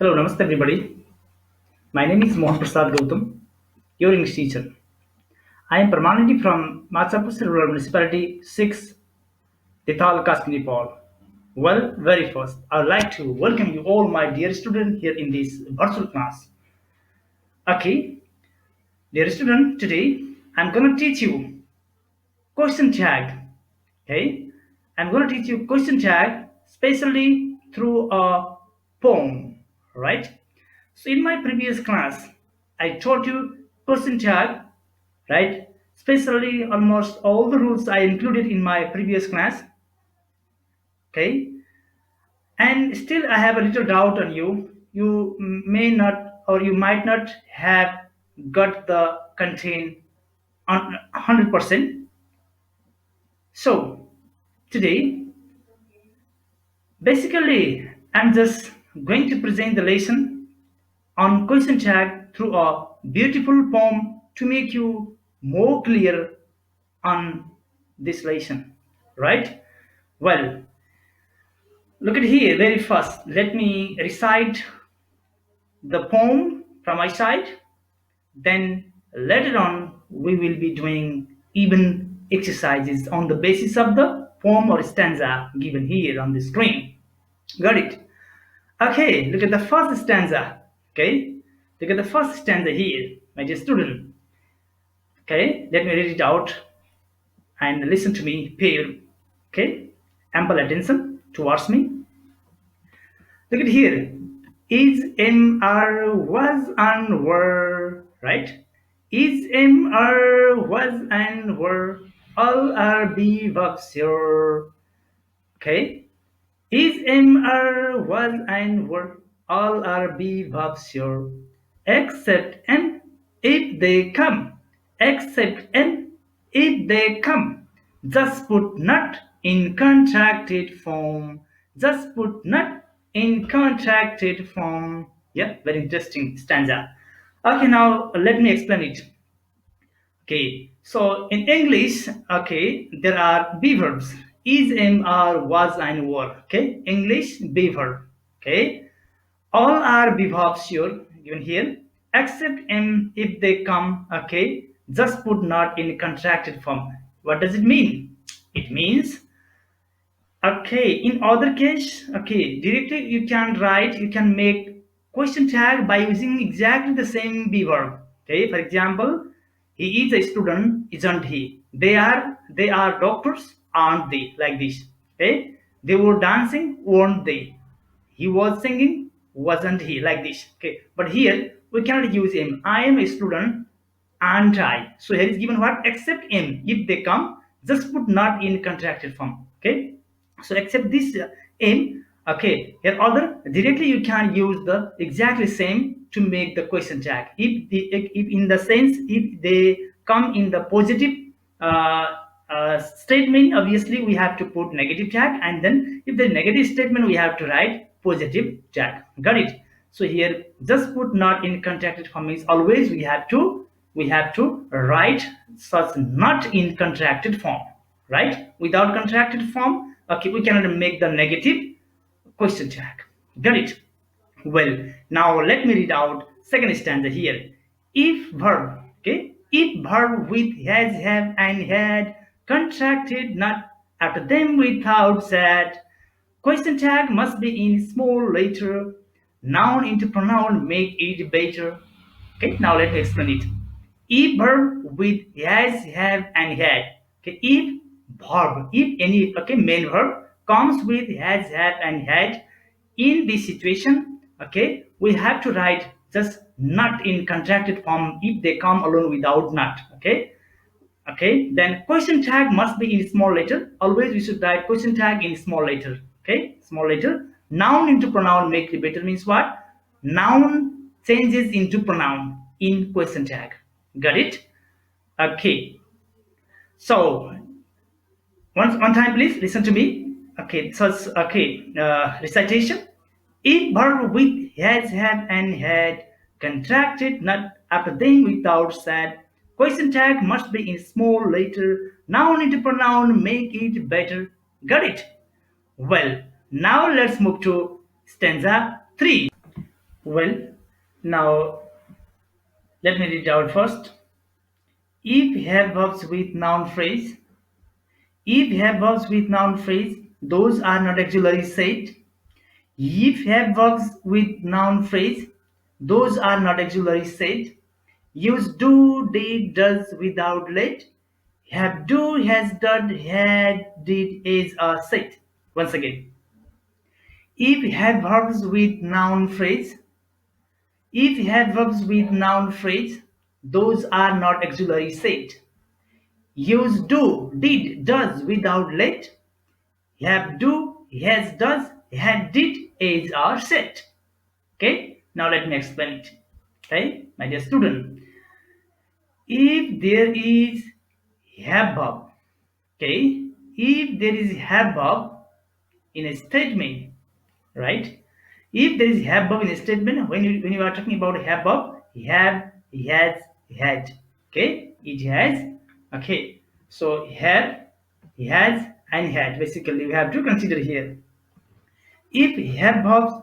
Hello, namaste everybody. My name is Mohan Gautam, your English teacher. I am permanently from Matsapur Rural Municipality 6, Tithal, Kashmir, Nepal. Well, very first, I would like to welcome you all, my dear students, here in this virtual class. Okay, dear student, today I'm gonna teach you question tag. Okay, I'm gonna teach you question tag, especially through a poem. Right? So in my previous class, I taught you question tag, right? Especially almost all the rules I included in my previous class. Okay, and still I have a little doubt on you. You may not or you might not have got the content on 100%. So today, basically, I'm just going to present the lesson on question tag through a beautiful poem to make you more clear on this lesson, right? Well, look at here very first. Let me recite the poem from my side. Then later on, we will be doing even exercises on the basis of the poem or stanza given here on the screen. Got it? Okay, look at the first stanza. Okay, look at the first stanza here, my dear student. Okay, let me read it out and listen to me. Pay, okay, ample attention towards me. Look at here. Is MR was and were, right? Is MR was and were all are be verbs here. Okay. Is MR was and were all are be verbs here. Except M if they come. Except M if they come. Just put not in contracted form. Just put not in contracted form. Yeah, very interesting stanza. Okay, now let me explain it. Okay, so in English, okay, there are be verbs. Is, am, are, was, and were. Okay, English be verb. Okay, all are be verbs here given here, except m if they come. Okay, just put not in contracted form. What does it mean? It means, okay, in other case, okay, directly you can write, you can make question tag by using exactly the same be verb. Okay, for example, he is a student, isn't he? They are doctors, aren't they? Like this. Okay, they were dancing, weren't they? He was singing, wasn't he? Like this. Okay, but here we cannot use him. I am a student, aren't I? So here is given what? Except him. If they come, just put not in contracted form. Okay, so except this aim, okay, here other directly you can use the exactly same to make the question tag. If in the sense if they come in the positive uh, statement, obviously we have to put negative tag, and then if the negative statement we have to write positive tag. Got it? So here just put not in contracted form is always we have to write such not in contracted form, right? Without contracted form, okay, we cannot make the negative question tag. Got it? Well, now let me read out second stanza here. If verb, okay, if verb with has, have, and had, contracted not after them without said, question tag must be in small letter. Noun into pronoun make it better. Okay, now let me explain it. If verb with has, have, and had. Okay, if verb, if any main verb comes with has, have, and had, in this situation, okay, we have to write just not in contracted form if they come alone without not. Okay, okay, then question tag must be in small letter. Always we should write question tag in small letter. Okay, small letter. Noun into pronoun make it better means what? Noun changes into pronoun in question tag. Got it? Okay, so one time please listen to me. Okay, so it's okay, recitation. If verb with has, have, and had, contracted not after them without said, question tag must be in small letter. Noun into pronoun make it better. Got it? Well, now let's move to stanza 3. Well, now let me read out first. If have verbs with noun phrase, if have verbs with noun phrase, those are not auxiliary said. If have verbs with noun phrase, those are not auxiliary said. Use do, did, does without let. Have, do, has, done, had, did, is, are said. Once again, if have verbs with noun phrase, if have verbs with noun phrase, those are not auxiliary said. Use do, did, does without let. Have, do, has, does, had, did, is, are said. Okay, now let me explain it. Okay, my dear student, if there is have verb, okay, if there is have verb in a statement, right? If there is have verb in a statement, when you are talking about have verb, he have, he has, he had. Okay, it has. Okay, so he had, he has, and he had. Basically, we have to consider here. If have verbs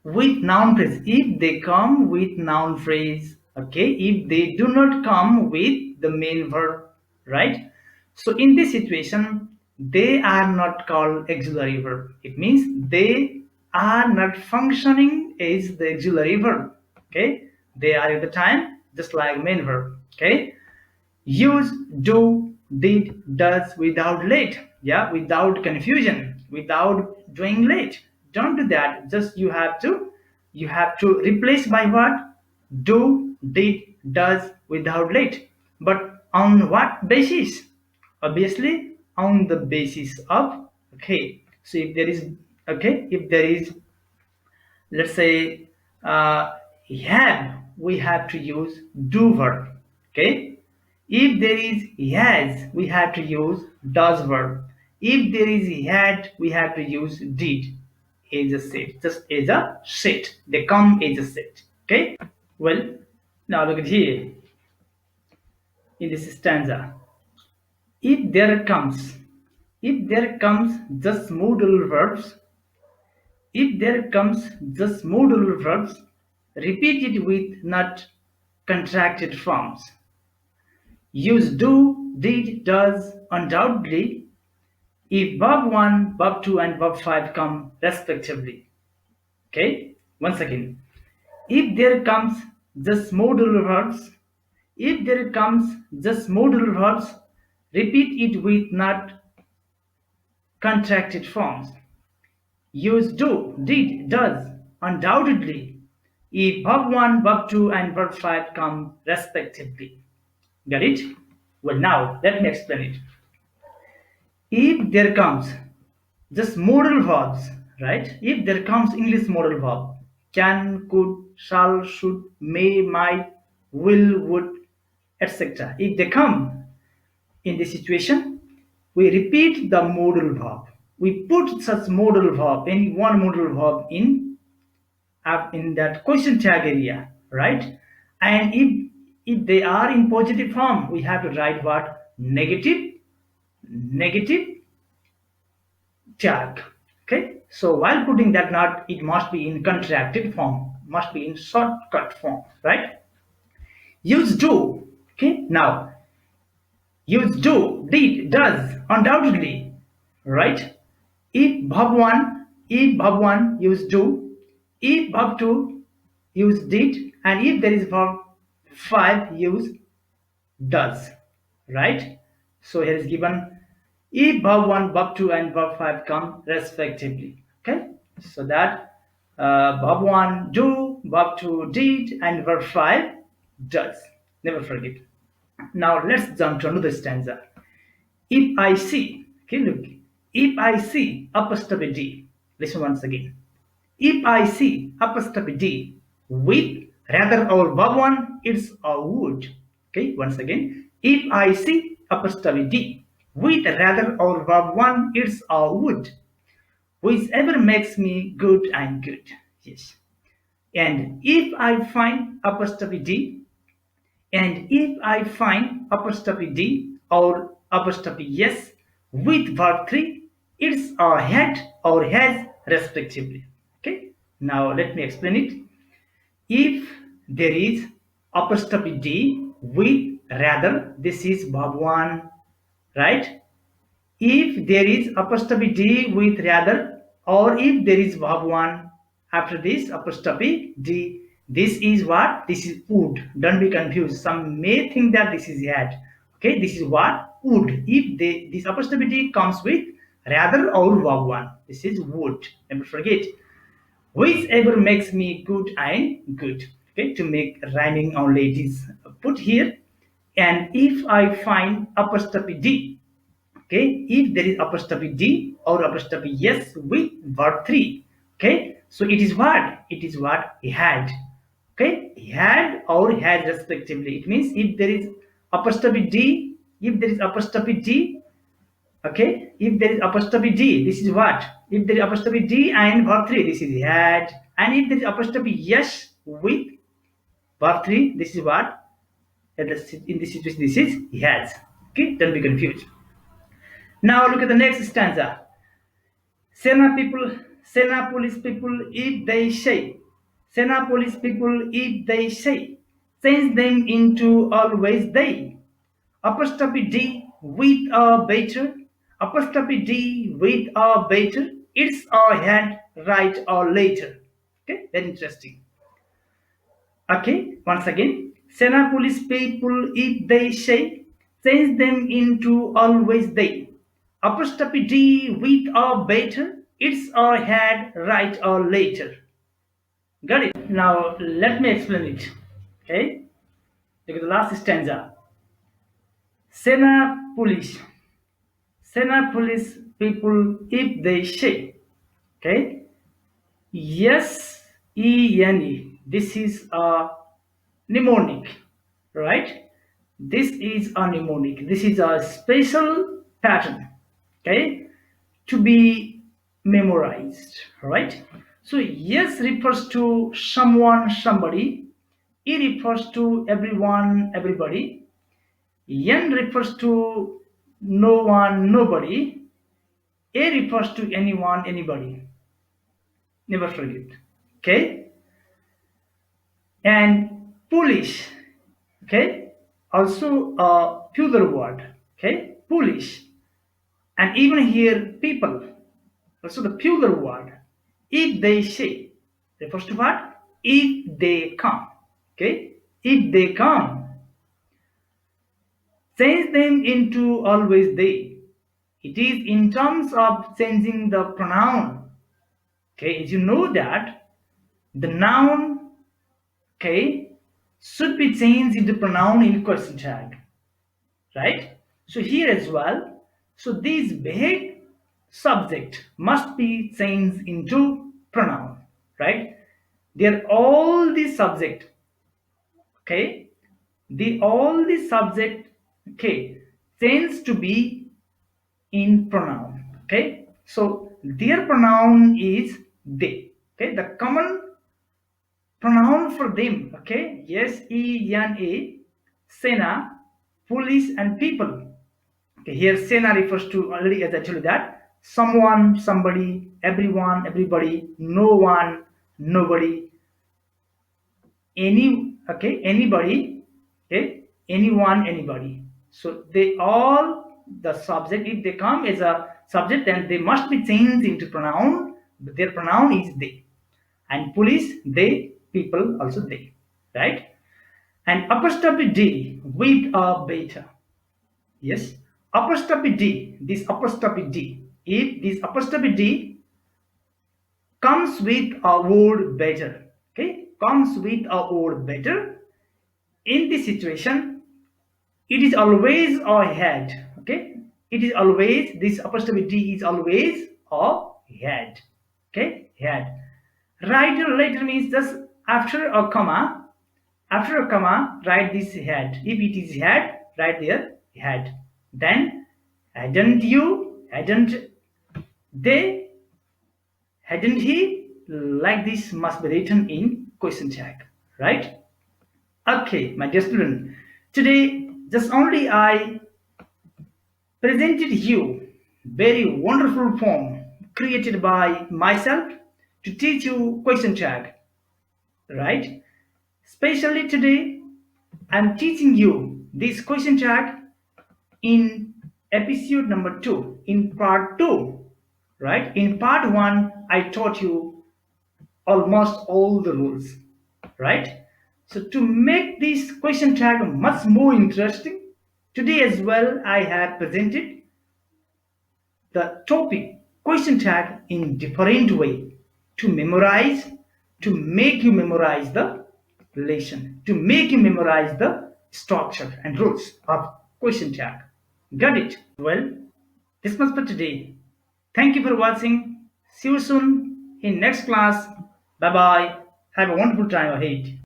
with noun phrase, if they come with noun phrase, okay, if they do not come with the main verb, right? So in this situation, they are not called auxiliary verb. It means they are not functioning as the auxiliary verb. Okay, they are at the time just like main verb. Okay, use do, did, does without late. Yeah, without confusion, without doing late. Don't do that. Just you have to replace by what? Do, did, does without late. But on what basis? Obviously on the basis of, okay, so if there is, okay, if there is, let's say, have, we have to use do verb. Okay, if there is has, we have to use does verb. If there is had, we have to use did as a set, just as a set. They come as a set. Okay, well, now look at here in this stanza. If there comes, if there comes just modal verbs, if there comes just modal verbs, repeat it with not contracted forms. Use do, did, does, undoubtedly if verb 1, verb 2, and verb 5 come respectively. Okay? Once again. If there comes just modal verbs, if there comes just modal verbs, repeat it with not contracted forms. Use do, did, does, undoubtedly if verb 1, verb 2, and verb 5 come respectively. Got it? Well, now let me explain it. If there comes just modal verbs, right? If there comes English modal verb, can, could, shall, should, may, might, will, would, etc. If they come in this situation, we repeat the modal verb. We put such modal verb, any one modal verb in that question tag area, right? And if they are in positive form, we have to write what? Negative tag. Okay, so while putting that not, it must be in contracted form, must be in shortcut form, right? Use do. Okay, now use do, did, does, undoubtedly, right? If verb 1, use do. If verb 2, use did. And if there is verb 5, use does, right? So here is given if verb 1, verb 2, and verb 5 come respectively. Okay, so that verb 1 do, verb 2 did, and verb 5 does. Never forget. Now let's jump to another stanza. If I see, okay, look, if I see apostrophe D, listen once again. If I see apostrophe D with rather or verb 1, it's a would. Okay, once again. If I see apostrophe D with rather or verb 1, it's a would. Whichever makes me good and good. Yes. And if I find apostrophe D, and if I find apostrophe D or apostrophe yes with verb 3, it's a had or has respectively. Okay. Now let me explain it. If there is apostrophe D with rather, this is Bhagwan, right? If there is apostrophe D with rather, or if there is Bhagwan after this apostrophe D, this is what? This is would. Don't be confused. Some may think that this is had. Okay, this is what? Would. If this apostrophe D comes with rather or Bhagwan, this is would. Never forget. Whichever makes me good and good. Okay, to make rhyming only it is put here. And if I find apostrophe D, okay, if there is apostrophe D or apostrophe yes with verb 3, okay, so it is what? It is what he had. Okay, he had or had respectively. It means if there is apostrophe D, if there is apostrophe D, okay, if there is apostrophe D, this is what? If there is apostrophe D and verb 3, this is had. And if there is apostrophe yes with verb 3, this is what? In this situation, this is he has. Okay, don't be confused. Now look at the next stanza. Sena people, Sena police people, if they say, Sena police people, if they say, change them into always they. Apostrophe D with a better, apostrophe D with a better, it's a had, right or later. Okay, very interesting. Okay, once again, Sena police people, if they say, change them into always they. Apostrophe D with or better, it's or had, right or later. Got it? Now let me explain it. Okay, look at the last stanza. Sena police, Sena police people, if they say, okay, yes, E-N-E. This is a mnemonic, right? This is a mnemonic. This is a special pattern, okay, to be memorized, right? So yes refers to someone, somebody. E refers to everyone, everybody. N refers to no one, nobody. A refers to anyone, anybody. Never forget. Okay? And Polish, okay, also a plural word, okay, Polish, and even here people, also the plural word. If they say refers to what? If they come, okay, if they come, change them into always they. It is in terms of changing the pronoun, okay, as you know that the noun, okay, should be changed into pronoun in question tag, right? So here as well, so this big subject must be changed into pronoun, right? They're all the subject, okay, the all the subject, okay, change to be in pronoun, okay, so their pronoun is they, okay, the common pronoun for them, okay, yes, E-N-A, Sena, police and people. Okay, here Sena refers to, already as I told you that, someone, somebody, everyone, everybody, no one, nobody, any, okay, anybody, okay, anyone, anybody. So they all, the subject, if they come as a subject, then they must be changed into pronoun. Their pronoun is they. And police, they, people, also they, right? And apostrophe D with a beta. Yes, apostrophe D, this apostrophe D, if this apostrophe D comes with a word better, okay, comes with a word better, in this situation, it is always a had, okay, it is always, this apostrophe D is always a had, okay, had. Right or later means just after a comma, after a comma, write this had. If it is had, write there had. Then hadn't you, hadn't they, hadn't he, like this must be written in question tag, right? Okay, my dear student, today just only I presented you very wonderful poem created by myself to teach you question tag, right? Especially today, I'm teaching you this question tag in episode number 2, in part 2, right? In part 1, I taught you almost all the rules, right? So, to make this question tag much more interesting, today as well, I have presented the topic question tag in different way to memorize, to make you memorize the lesson, to make you memorize the structure and rules of question tag. Got it? Well, this much for today. Thank you for watching. See you soon in next class. Bye bye. Have a wonderful time ahead.